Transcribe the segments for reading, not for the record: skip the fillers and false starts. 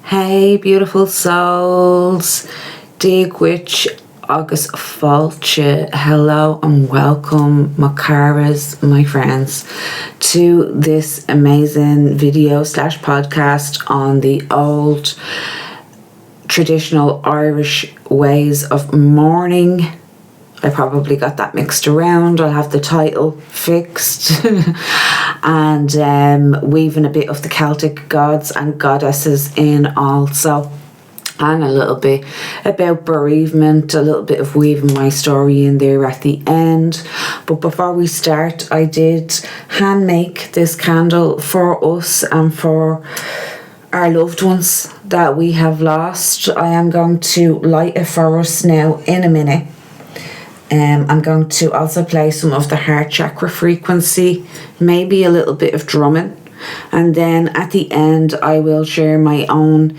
Hey beautiful souls, Duit, agus Fáilte Hello and Welcome, my charas, my friends, to this amazing video / podcast on the old traditional Irish ways of mourning. I probably got that mixed around. I'll have the title fixed. And weaving a bit of the Celtic gods and goddesses in also. And a little bit about bereavement, a little bit of weaving my story in there at the end. But before we start, I did hand make this candle for us and for our loved ones that we have lost. I am going to light it for us now in a minute. I'm going to also play some of the heart-chakra frequency, maybe a little bit of drumming, and then at the end I will share my own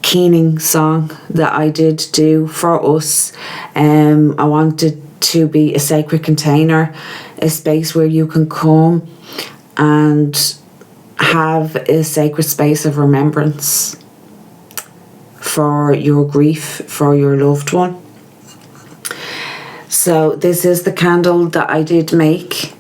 keening song that I did do for us. I wanted to be a sacred container, a space where you can come and have a sacred space of remembrance for your grief, for your loved one. So this is the candle that I did make.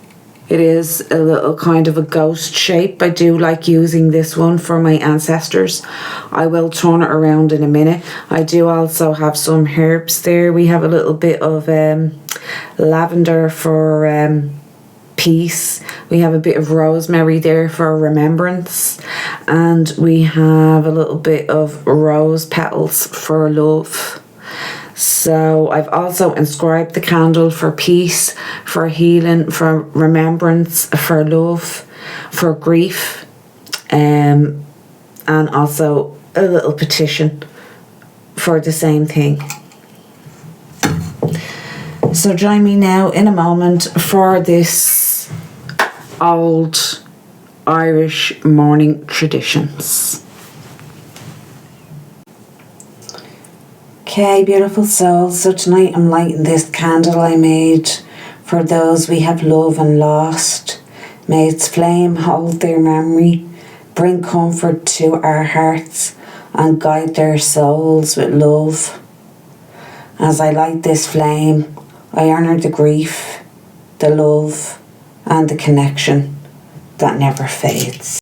It is a little kind of a ghost shape. I do like using this one for my ancestors. I will turn it around in a minute. I do also have some herbs there. We have a little bit of lavender for peace. We have a bit of rosemary there for remembrance. And we have a little bit of rose petals for love. So I've also inscribed the candle for peace, for healing, for remembrance, for love, for grief, and also a little petition for the same thing. So join me now in a moment for this old Irish mourning traditions. Okay, beautiful souls, so tonight I'm lighting this candle I made for those we have loved and lost. May its flame hold their memory, bring comfort to our hearts and guide their souls with love. As I light this flame, I honour the grief, the love and the connection that never fades.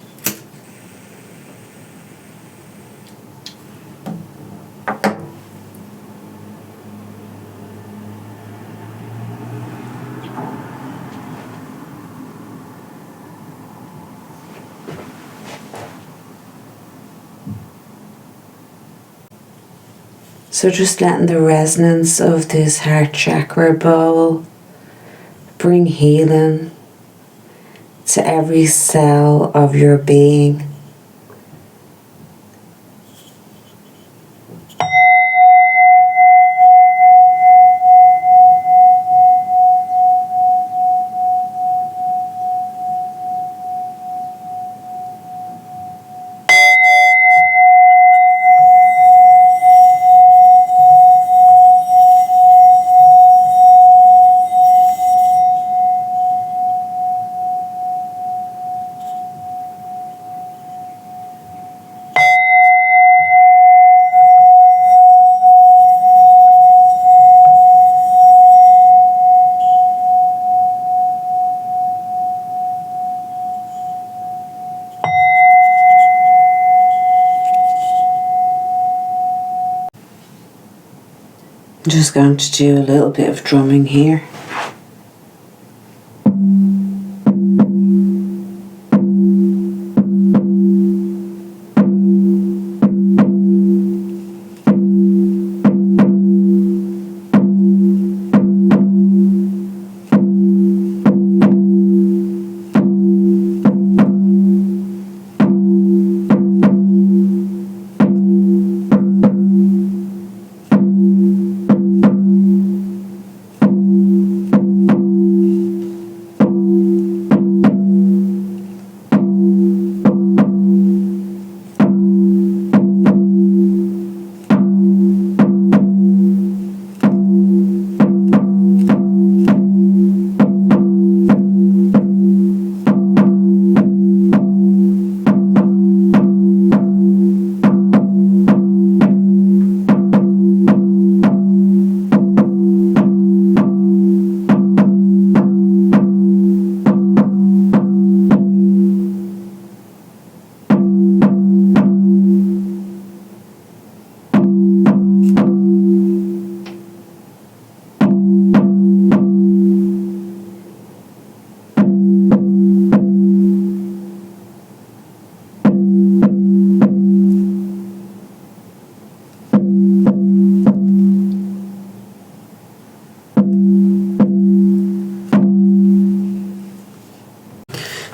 So just letting the resonance of this heart chakra bowl bring healing to every cell of your being. I'm just going to do a little bit of drumming here.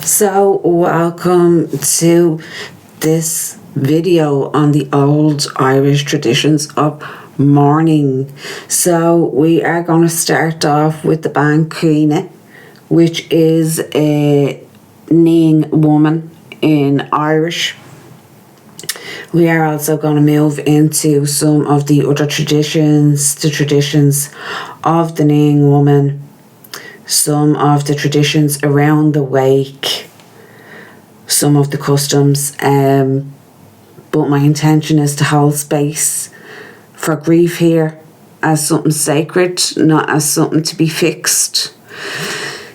So welcome to this video on the old Irish traditions of mourning. So we are going to start off with the band Chaoineadh, which is a kneeling woman in Irish. We are also going to move into some of the other traditions, the traditions of the kneeling woman, some of the traditions around the wake, some of the customs, but my intention is to hold space for grief here as something sacred, not as something to be fixed.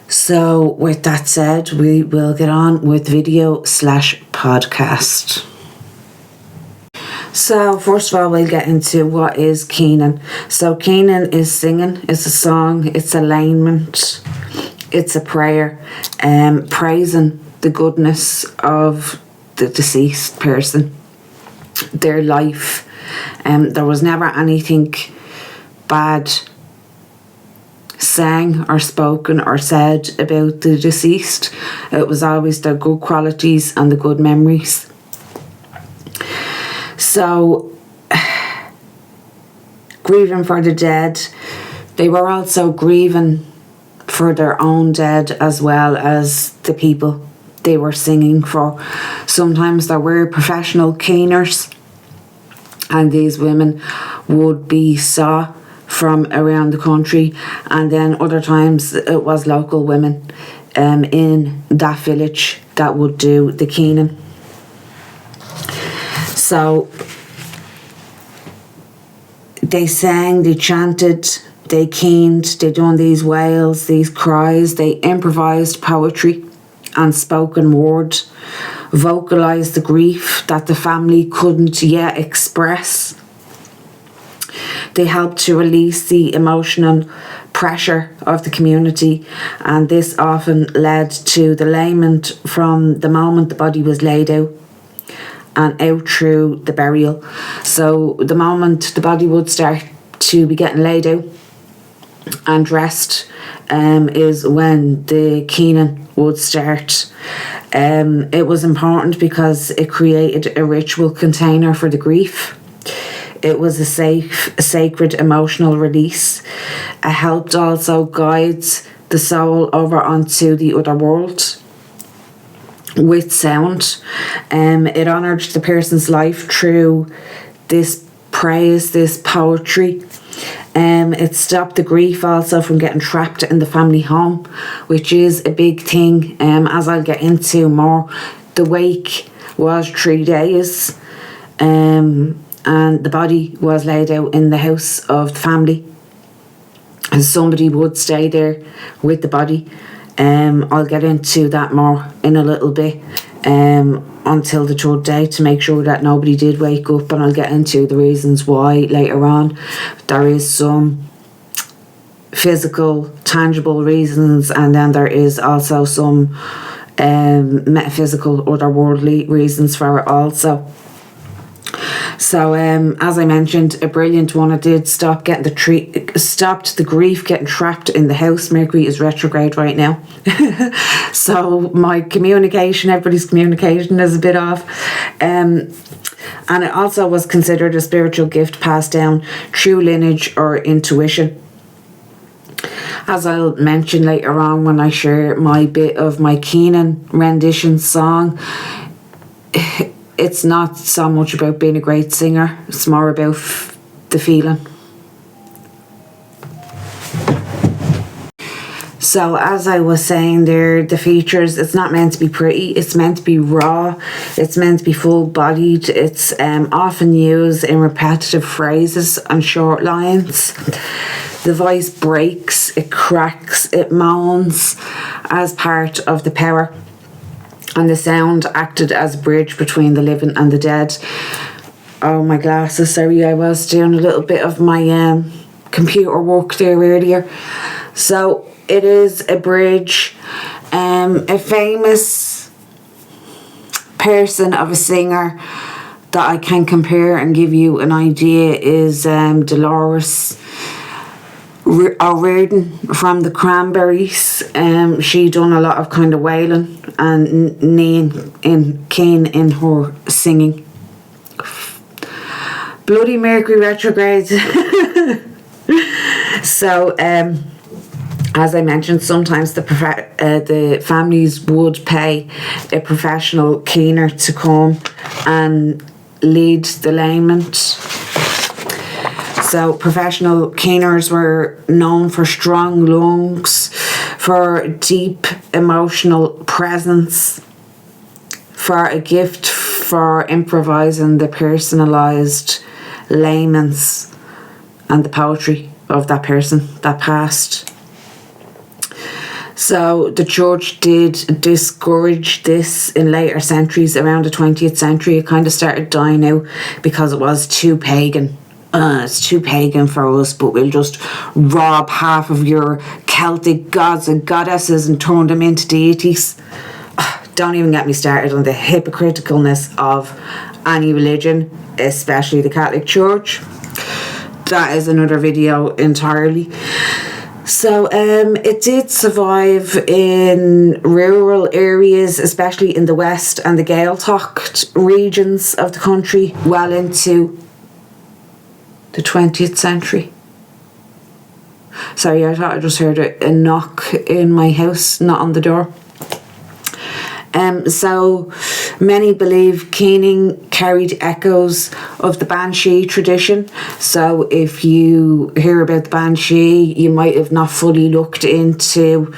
So with that said, we will get on with video/podcast. So first of all, we'll get into what is keening. So keening is singing, it's a song, it's a lament, it's a prayer, praising the goodness of the deceased person, their life. There was never anything bad sang or spoken or said about the deceased. It was always their good qualities and the good memories. So, grieving for the dead, they were also grieving for their own dead as well as the people they were singing for. Sometimes there were professional keeners, and these women would be sought from around the country, and then other times it was local women in that village that would do the keening. So they sang, they chanted, they keened, they done these wails, these cries, they improvised poetry and spoken word, vocalised the grief that the family couldn't yet express. They helped to release the emotional pressure of the community, and this often led to the lament from the moment the body was laid out and out through the burial. So the moment the body would start to be getting laid out and dressed is when the keening would start. It was important because it created a ritual container for the grief. It was a safe, sacred emotional release. It helped also guide the soul over onto the other world with sound. It honoured the person's life through this praise, this poetry. It stopped the grief also from getting trapped in the family home, which is a big thing, as I'll get into more. The wake was 3 days, and the body was laid out in the house of the family, and somebody would stay there with the body. I'll get into that more in a little bit, until the third day, to make sure that nobody did wake up, and I'll get into the reasons why later on. There is some physical, tangible reasons, and then there is also some metaphysical, otherworldly reasons for it also. So as I mentioned, a brilliant one. It did stop getting stopped the grief getting trapped in the house. Mercury is retrograde right now. So my communication, everybody's communication is a bit off. And it also was considered a spiritual gift passed down through lineage or intuition. As I'll mention later on when I share my bit of my keening rendition song, it's not so much about being a great singer, it's more about the feeling. So as I was saying there, the features, it's not meant to be pretty, it's meant to be raw, it's meant to be full-bodied, it's often used in repetitive phrases and short lines. The voice breaks, it cracks, it moans as part of the power. And the sound acted as a bridge between the living and the dead. Oh, my glasses, sorry, I was doing a little bit of my computer work there earlier. So it is a bridge. A famous person of a singer that I can compare and give you an idea is Dolores O'Riordan from the Cranberries. She done a lot of kind of wailing and keen in her singing. Bloody Mercury retrograde. So, as I mentioned, sometimes the families would pay a professional keener to come and lead the lament. So professional keeners were known for strong lungs, for deep emotional presence, for a gift for improvising the personalised laments and the poetry of that person that passed. So the church did discourage this in later centuries. Around the 20th century, it kind of started dying out because it was too pagan. It's too pagan for us, but we'll just rob half of your Celtic gods and goddesses and turn them into deities. Don't even get me started on the hypocriticalness of any religion, especially the Catholic Church. That is another video entirely. So it did survive in rural areas, especially in the west and the Gaeltacht regions of the country, well into the 20th century. Sorry, I thought I just heard a knock in my house, not on the door. So many believe keening carried echoes of the Banshee tradition. So if you hear about the Banshee, you might have not fully looked into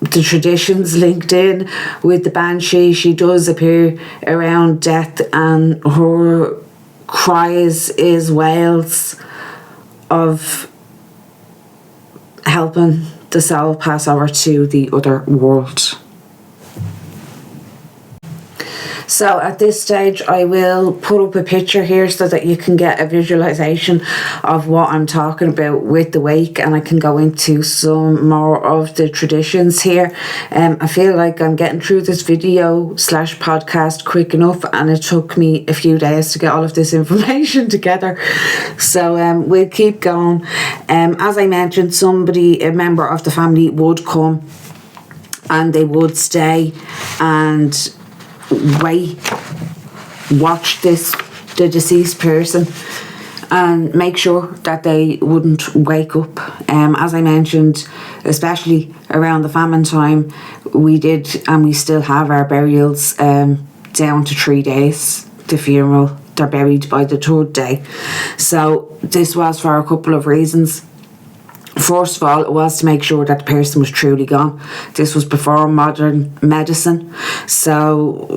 the traditions linked in with the Banshee. She does appear around death, and her cries is wails of helping the soul pass over to the other world. So at this stage I will put up a picture here so that you can get a visualization of what I'm talking about with the wake, and I can go into some more of the traditions here. I feel like I'm getting through this video / podcast quick enough, and it took me a few days to get all of this information together. So we'll keep going. As I mentioned, a member of the family would come and they would stay and watch the deceased person and make sure that they wouldn't wake up. As I mentioned, especially around the famine time, we did and we still have our burials down to 3 days. The funeral, they're buried by the 3rd day. So this was for a couple of reasons. First of all, it was to make sure that the person was truly gone. This was before modern medicine. So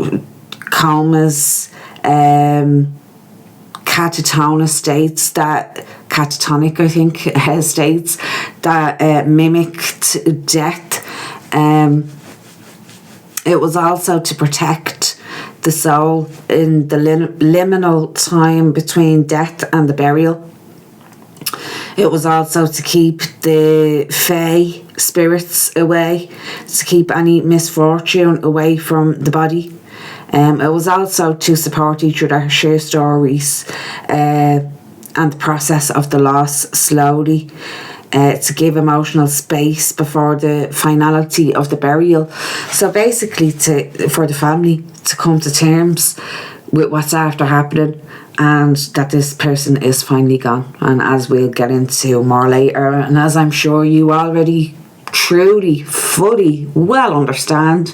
comas, catatonic states that mimicked death. It was also to protect the soul in the liminal time between death and the burial. It was also to keep the fae spirits away, to keep any misfortune away from the body. It was also to support each other, share stories, and the process of the loss slowly, to give emotional space before the finality of the burial. So basically for the family to come to terms with what's after happening, and that this person is finally gone. And as we'll get into more later, and as I'm sure you already truly, fully, well understand,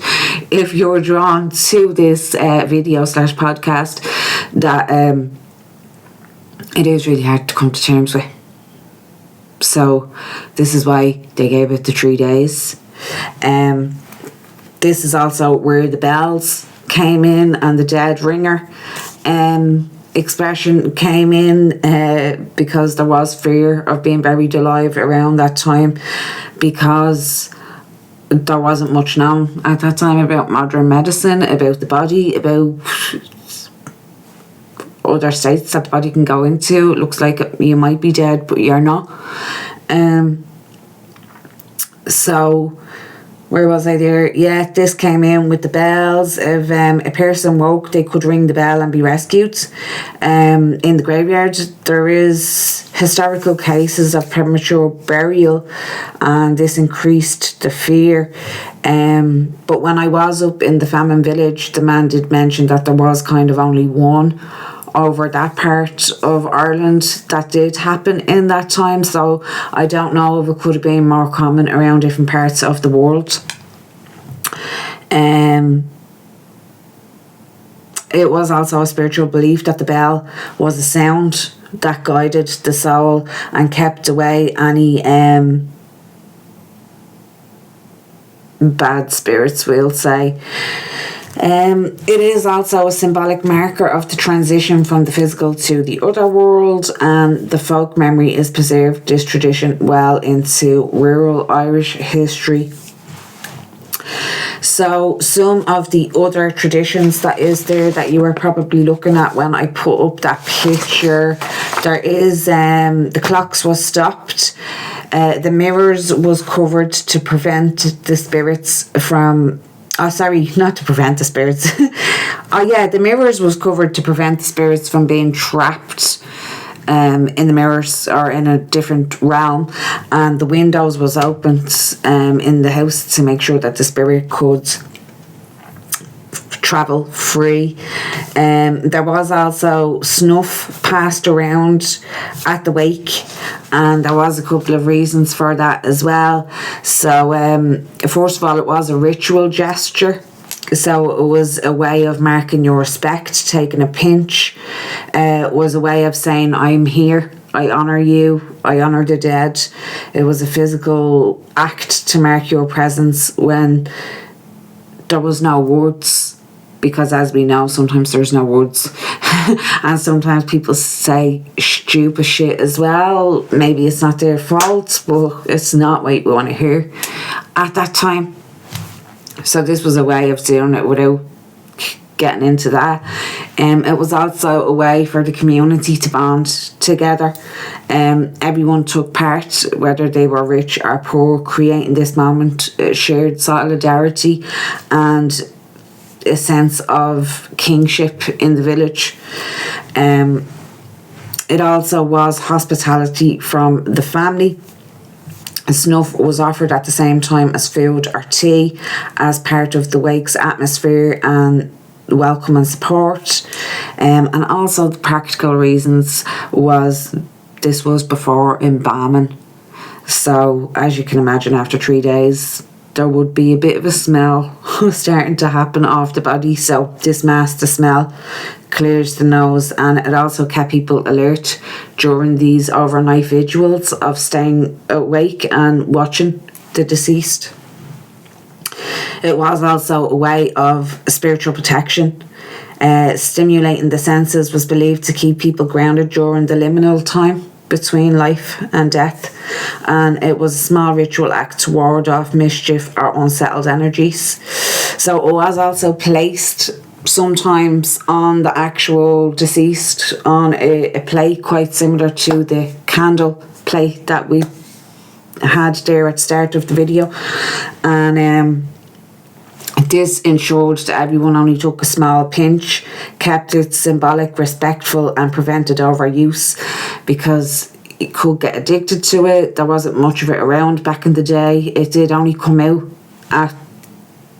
if you're drawn to this video / podcast, that it is really hard to come to terms with. So this is why they gave it the 3 days. This is also where the bells came in and the dead ringer expression came in, because there was fear of being buried alive around that time, because there wasn't much known at that time about modern medicine, about the body, about other states that the body can go into. It looks like you might be dead but you're not. So where was I there? Yeah, this came in with the bells. If a person woke, they could ring the bell and be rescued. In the graveyard, there is historical cases of premature burial, and this increased the fear. But when I was up in the Famine Village, the man did mention that there was kind of only one over that part of Ireland that did happen in that time, so I don't know if it could have been more common around different parts of the world. It was also a spiritual belief that the bell was a sound that guided the soul and kept away any bad spirits, we'll say. It is also a symbolic marker of the transition from the physical to the other world, and the folk memory is preserved this tradition well into rural Irish history. So some of the other traditions that is there that you were probably looking at when I put up that picture, there is the clocks was stopped, the mirrors was covered to prevent the spirits from not to prevent the spirits. The mirrors was covered to prevent the spirits from being trapped in the mirrors or in a different realm, and the windows was opened in the house to make sure that the spirit could travel free. There was also snuff passed around at the wake, and there was a couple of reasons for that as well. So first of all, it was a ritual gesture, so it was a way of marking your respect. Taking a pinch was a way of saying, I'm here, I honour you, I honour the dead. It was a physical act to mark your presence when there was no words, because as we know, sometimes there's no words and sometimes people say stupid shit as well. Maybe it's not their fault, but it's not what we want to hear at that time. So this was a way of doing it without getting into that. It was also a way for the community to bond together. Everyone took part, whether they were rich or poor, creating this moment, shared solidarity and a sense of kingship in the village. It also was hospitality from the family. Snuff was offered at the same time as food or tea as part of the wake's atmosphere and welcome and support. And also the practical reasons was this was before embalming. So as you can imagine, after 3 days there would be a bit of a smell starting to happen off the body, so this masks the smell, clears the nose, and it also kept people alert during these overnight vigils of staying awake and watching the deceased. It was also a way of spiritual protection. Stimulating the senses was believed to keep people grounded during the liminal time between life and death, and it was a small ritual act to ward off mischief or unsettled energies. So it was also placed sometimes on the actual deceased on a plate quite similar to the candle plate that we had there at the start of the video, and this ensured that everyone only took a small pinch, kept it symbolic, respectful, and prevented overuse, because you could get addicted to it. There wasn't much of it around back in the day. It did only come out at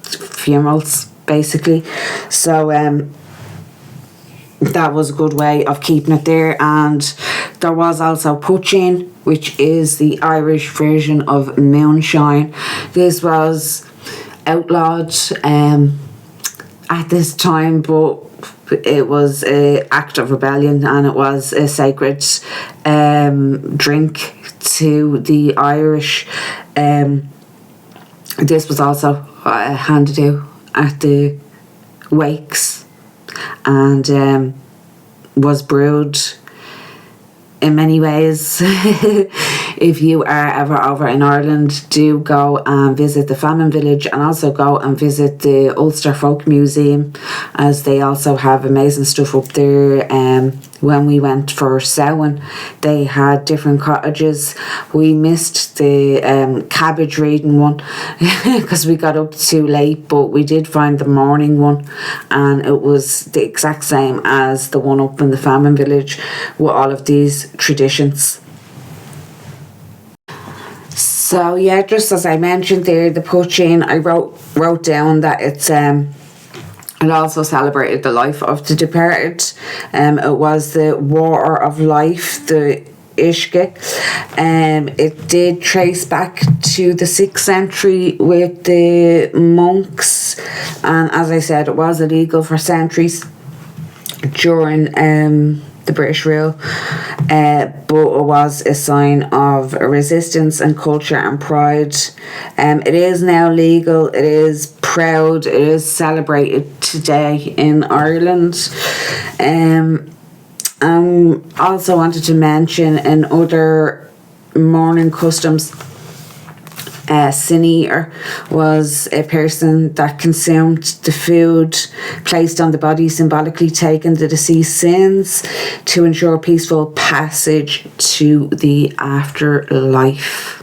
funerals, basically. So that was a good way of keeping it there. And there was also Poitín, which is the Irish version of Moonshine. This was outlawed at this time, but it was an act of rebellion, and it was a sacred drink to the Irish. This was also handed out at the wakes, and was brewed in many ways. If you are ever over in Ireland, do go and visit the Famine Village, and also go and visit the Ulster Folk Museum, as they also have amazing stuff up there. when we went for Samhain. They had different cottages. We missed the cabbage reading one because we got up too late, but we did find the Mourning one, and it was the exact same as the one up in the Famine Village with all of these traditions. So yeah, just as I mentioned there, the Poitín, I wrote down that it also celebrated the life of the departed. It was the water of life, the Ishke. It did trace back to the 6th century with the monks, and as I said, it was illegal for centuries during the British rule, but it was a sign of resistance and culture and pride. It is now legal, it is proud, it is celebrated today in Ireland. Also wanted to mention in other mourning customs, sin eater was a person that consumed the food placed on the body, symbolically taking the deceased's sins to ensure peaceful passage to the afterlife.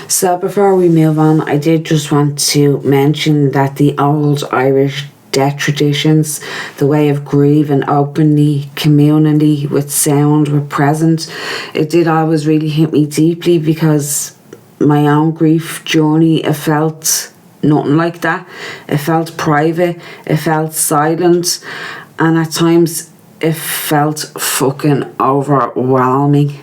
So before we move on, I did just want to mention that the old Irish death traditions, the way of grieving openly, communally, with sound, were present. It did always really hit me deeply because my own grief journey, it felt nothing like that. It felt private, it felt silent, and at times it felt fucking overwhelming.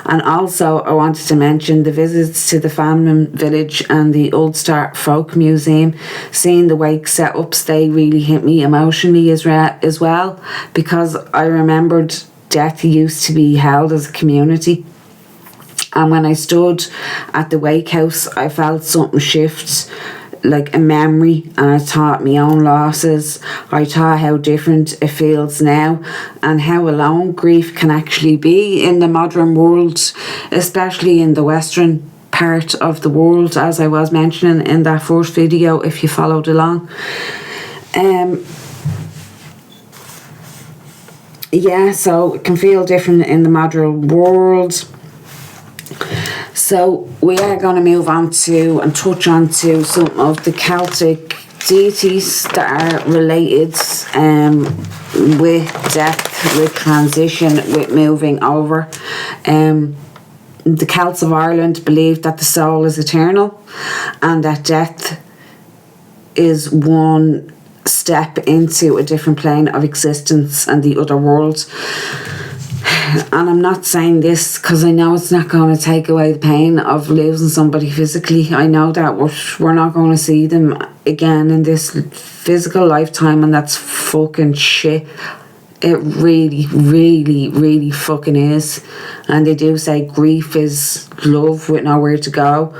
And also I wanted to mention the visits to the Famine Village and the Ulster Folk Museum. Seeing the wake setups, they really hit me emotionally as well, because I remembered death used to be held as a community. And when I stood at the wake house, I felt something shift, like a memory, and I thought my own losses. I thought how different it feels now and how alone grief can actually be in the modern world, especially in the Western part of the world, as I was mentioning in that first video if you followed along. Yeah, so it can feel different in the modern world. So we are going to move on to and touch on to some of the Celtic deities that are related with death, with transition, with moving over. The Celts of Ireland believe that the soul is eternal and that death is one step into a different plane of existence and the other world. And I'm not saying this because I know it's not going to take away the pain of losing somebody physically. I know that we're not going to see them again in this physical lifetime, and that's fucking shit. It really, really, really fucking is. And they do say grief is love with nowhere to go.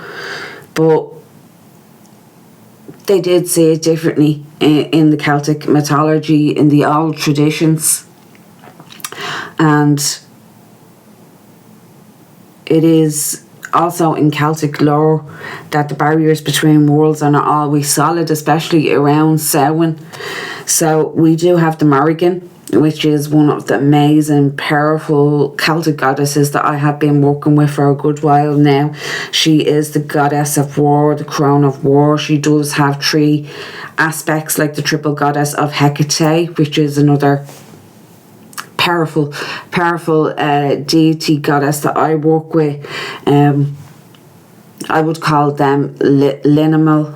But they did see it differently in the Celtic mythology, in the old traditions. And it is also in Celtic lore that the barriers between worlds are not always solid, especially around Samhain. So we do have the Morrigan, which is one of the amazing, powerful Celtic goddesses that I have been working with for a good while now. She is the goddess of war, the crown of war. She does have 3 aspects, like the triple goddess of Hecate, which is another powerful deity goddess that I work with. I would call them liminal.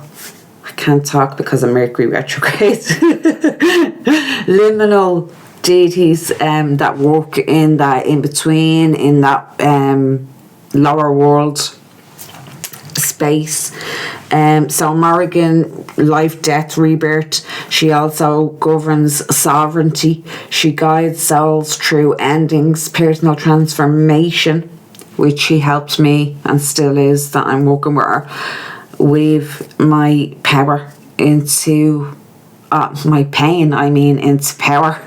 I can't talk because of Mercury retrograde. Liminal deities that work in that in between, in that lower world space. So Morrigan, life, death, rebirth. She also governs sovereignty. She guides souls through endings, personal transformation, which she helped me and still is, that I'm working with her, with my power into my pain, into power.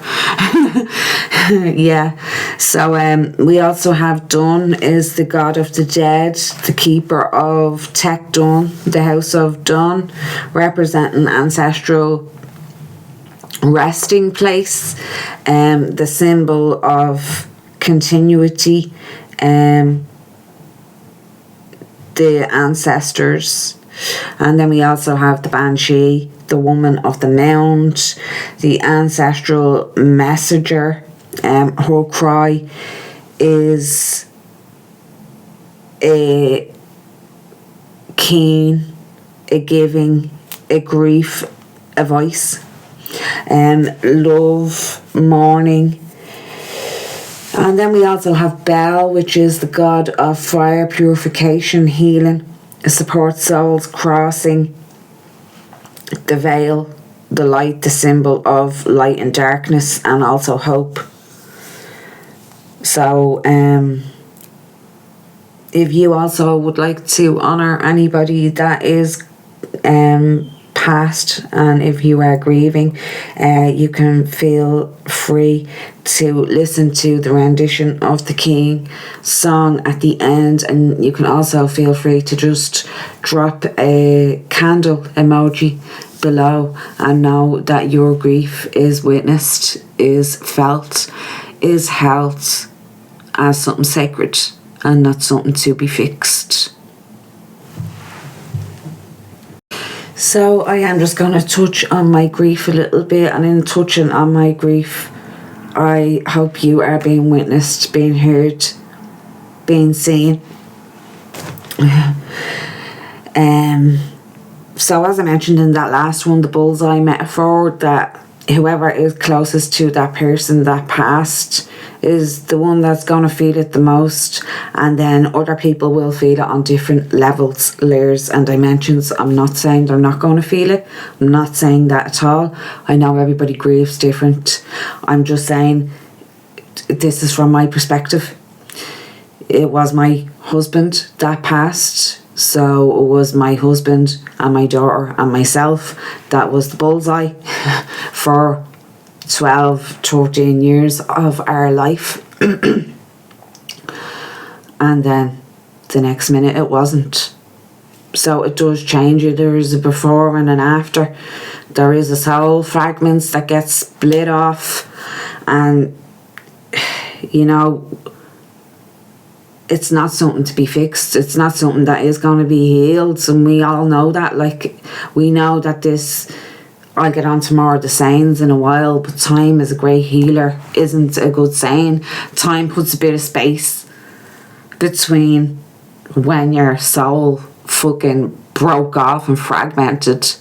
Yeah. So we also have Dun, is the god of the dead, the keeper of Tech Dun, the house of Dun, representing ancestral resting place, the symbol of continuity, the ancestors. And then we also have the banshee, the woman of the mound, the ancestral messenger. Her cry is a keen, a giving, a grief, a voice. Love, mourning. And then we also have Bel, which is the god of fire, purification, healing. It supports souls crossing the veil, the light, the symbol of light and darkness, and also hope. So if you also would like to honour anybody that is past, and if you are grieving, you can feel free to listen to the rendition of the King song at the end, and you can also feel free to just drop a candle emoji below and know that your grief is witnessed, is felt, is held as something sacred and not something to be fixed. So I am just going to touch on my grief a little bit, and in touching on my grief, I hope you are being witnessed, being heard, being seen. So as I mentioned in that last one, the bullseye metaphor, that whoever is closest to that person that passed is the one that's going to feel it the most, and then other people will feel it on different levels, layers and dimensions. I'm not saying they're not going to feel it. I'm not saying that at all. I know everybody grieves different. I'm just saying this is from my perspective. It was my husband that passed, so it was my husband and my daughter and myself that was the bullseye for 12, 13 years of our life. And then the next minute it wasn't. So it does change you. There is a before and an after. There is a soul fragments that get split off, and you know, it's not something to be fixed. It's not something that is going to be healed, and we all know that. Like, we know that this, I'll get on to more of the sayings in a while, but time is a great healer isn't a good saying. Time puts a bit of space between when your soul fucking broke off and fragmented.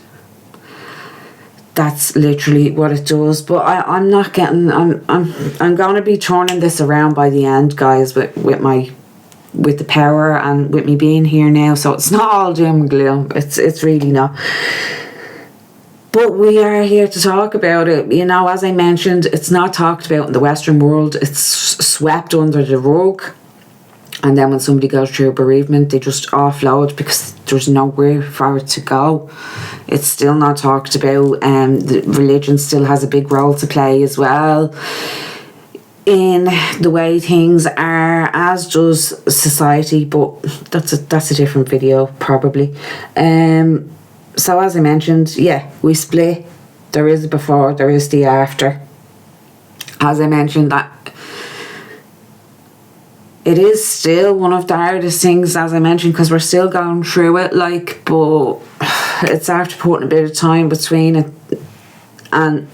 That's literally what it does. But I'm not getting, I'm going to be turning this around by the end, guys, with the power and with me being here now. So it's not all doom and gloom. It's really not. But we are here to talk about it. You know, as I mentioned, it's not talked about in the Western world. It's swept under the rug. And then when somebody goes through bereavement, they just offload because there's nowhere for it to go. It's still not talked about. The religion still has a big role to play as well in the way things are, as does society. But that's a different video, probably. So as I mentioned, yeah, we split. There is a before, there is the after. As I mentioned, that it is still one of the hardest things, as I mentioned, because we're still going through it, like, but it's after putting a bit of time between it. And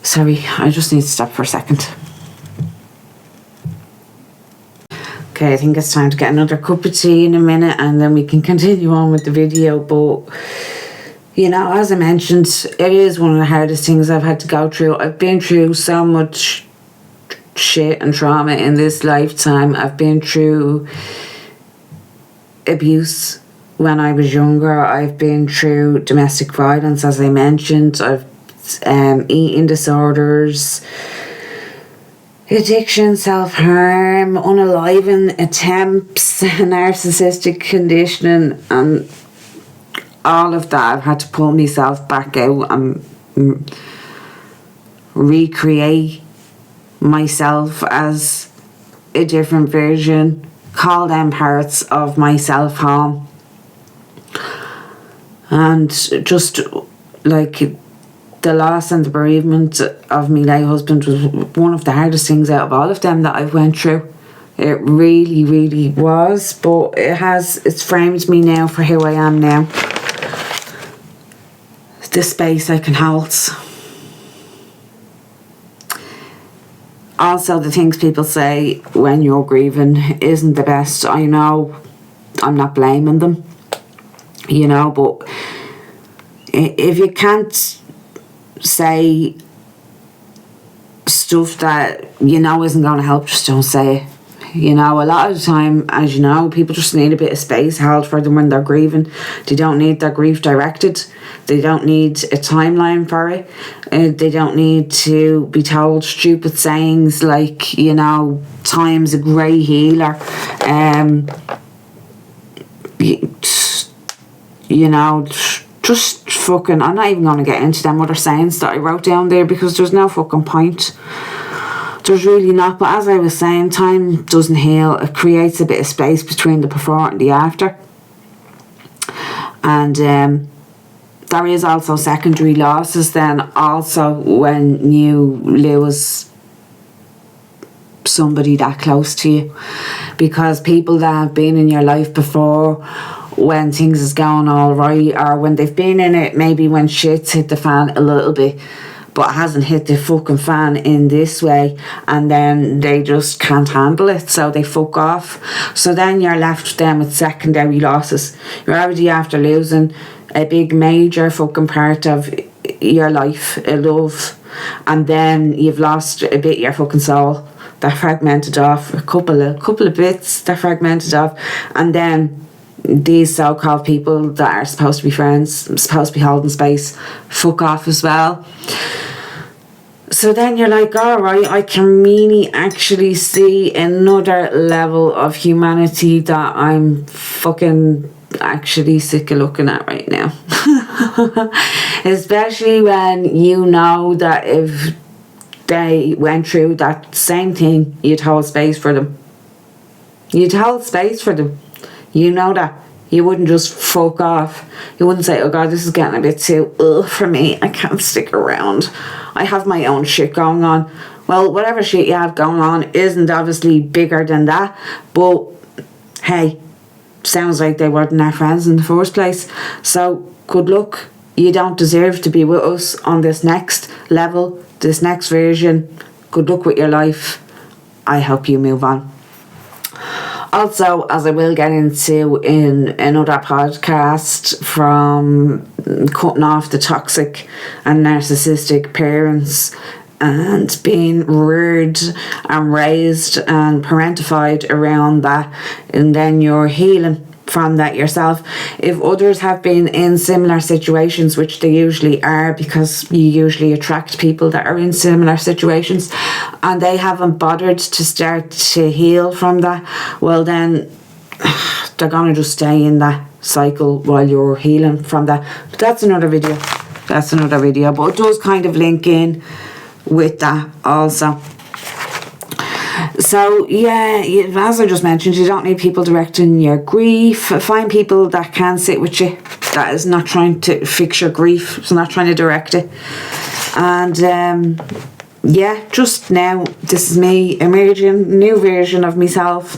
sorry, I just need to stop for a second. Okay, I think it's time to get another cup of tea in a minute, and then we can continue on with the video. But you know, as I mentioned, it is one of the hardest things I've had to go through. I've been through so much shit and trauma in this lifetime. I've been through abuse when I was younger. I've been through domestic violence, as I mentioned. I've eating disorders, addiction, self-harm, unaliving attempts, narcissistic conditioning, and all of that. I've had to pull myself back out and recreate myself as a different version, call them parts of myself home. And just like the loss and the bereavement of my late husband was one of the hardest things out of all of them that I've went through. It really, really was, but it's framed me now for who I am now. The space I can hold. Also, the things people say when you're grieving isn't the best. I know, I'm not blaming them, but if you can't say stuff that isn't going to help, just don't say it. A lot of the time, as you know, people just need a bit of space held for them when they're grieving. They don't need their grief directed. They don't need a timeline for it. They don't need to be told stupid sayings like, time's a great healer. Just fucking, I'm not even going to get into them other sayings that I wrote down there because there's no fucking point. There's really not. But as I was saying, time doesn't heal. It creates a bit of space between the before and the after. And there is also secondary losses then also when you lose somebody that close to you. Because people that have been in your life before, when things is going all right, or when they've been in it, maybe when shit's hit the fan a little bit, but it hasn't hit the fucking fan in this way, and then they just can't handle it, so they fuck off. So then you're left then with secondary losses. You're already after losing a big major fucking part of your life, a love, and then you've lost a bit of your fucking soul. They're fragmented off, a couple of bits, they're fragmented off, and then these so-called people that are supposed to be friends, supposed to be holding space, fuck off as well. So then you're like, alright, I can really actually see another level of humanity that I'm fucking actually sick of looking at right now. Especially when you know that if they went through that same thing, you'd hold space for them. You'd hold space for them. You know that. You wouldn't just fuck off. You wouldn't say, oh God, this is getting a bit too for me. I can't stick around. I have my own shit going on. Well, whatever shit you have going on isn't obviously bigger than that. But, hey, sounds like they weren't our friends in the first place. So, good luck. You don't deserve to be with us on this next level, this next version. Good luck with your life. I hope you move on. Also, as I will get into in another podcast, from cutting off the toxic and narcissistic parents and being reared and raised and parentified around that, and then you're healing from that yourself. If others have been in similar situations, which they usually are, because you usually attract people that are in similar situations, and they haven't bothered to start to heal from that, well then they're gonna just stay in that cycle while you're healing from that. But that's another video, but it does kind of link in with that also. So yeah, as I just mentioned, you don't need people directing your grief. Find people that can sit with you, that is not trying to fix your grief, it's not trying to direct it. And yeah, just now, this is me emerging, new version of myself,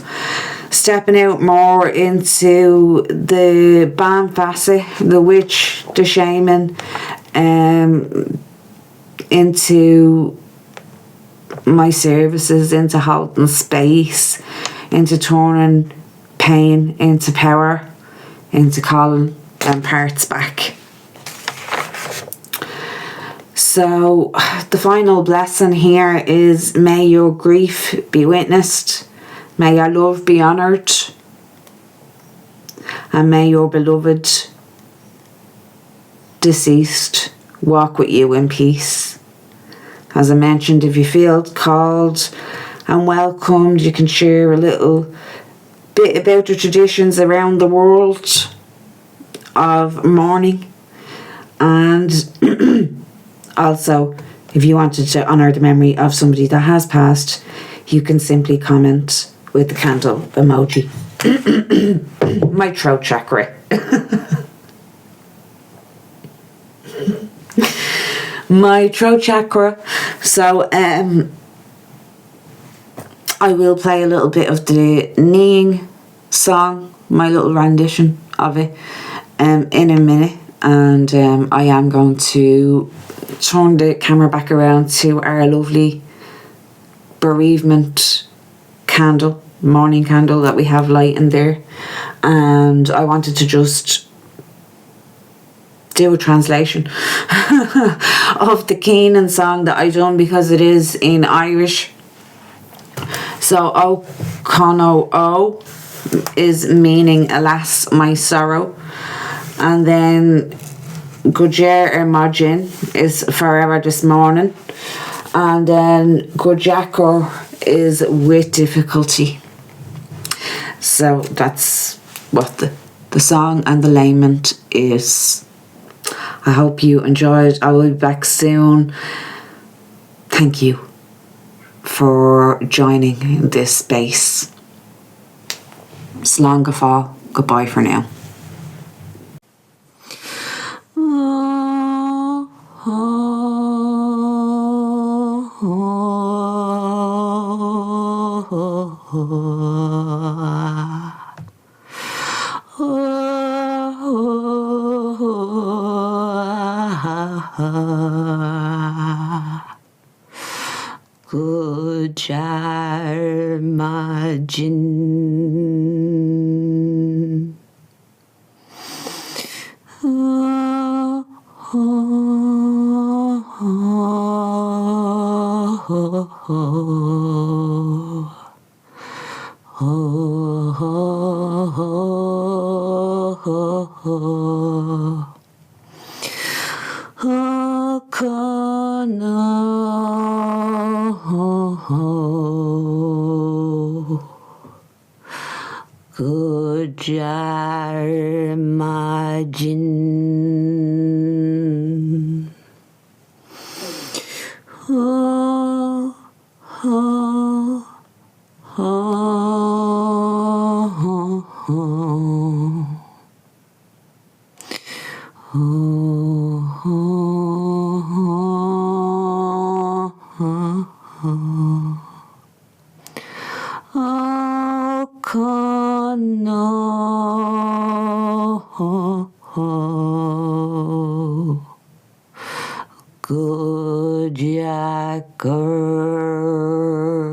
stepping out more into the Ban facet, the witch, the shaman, into my services, into holding space, into turning pain into power, into calling them parts back. So the final blessing here is, may your grief be witnessed, may your love be honoured, and may your beloved deceased walk with you in peace. As I mentioned, if you feel called and welcomed, you can share a little bit about the traditions around the world of mourning. And also, if you wanted to honour the memory of somebody that has passed, you can simply comment with the candle emoji. My throat chakra. my throat chakra. So I will play a little bit of the kneeing song, my little rendition of it, in a minute, and I am going to turn the camera back around to our lovely bereavement candle, morning candle that we have lighting there, and I wanted to just do a translation of the Keenan song that I done, because it is in Irish. So O Cono O is meaning alas my sorrow, and then Gujer Imagine is forever this morning, and then Gujakor is with difficulty. So that's what the song and the lament is. I hope you enjoyed. I will be back soon. Thank you for joining this space. Slán go fáil. Goodbye for now. Gujar Majin Gujar Majin Gujakar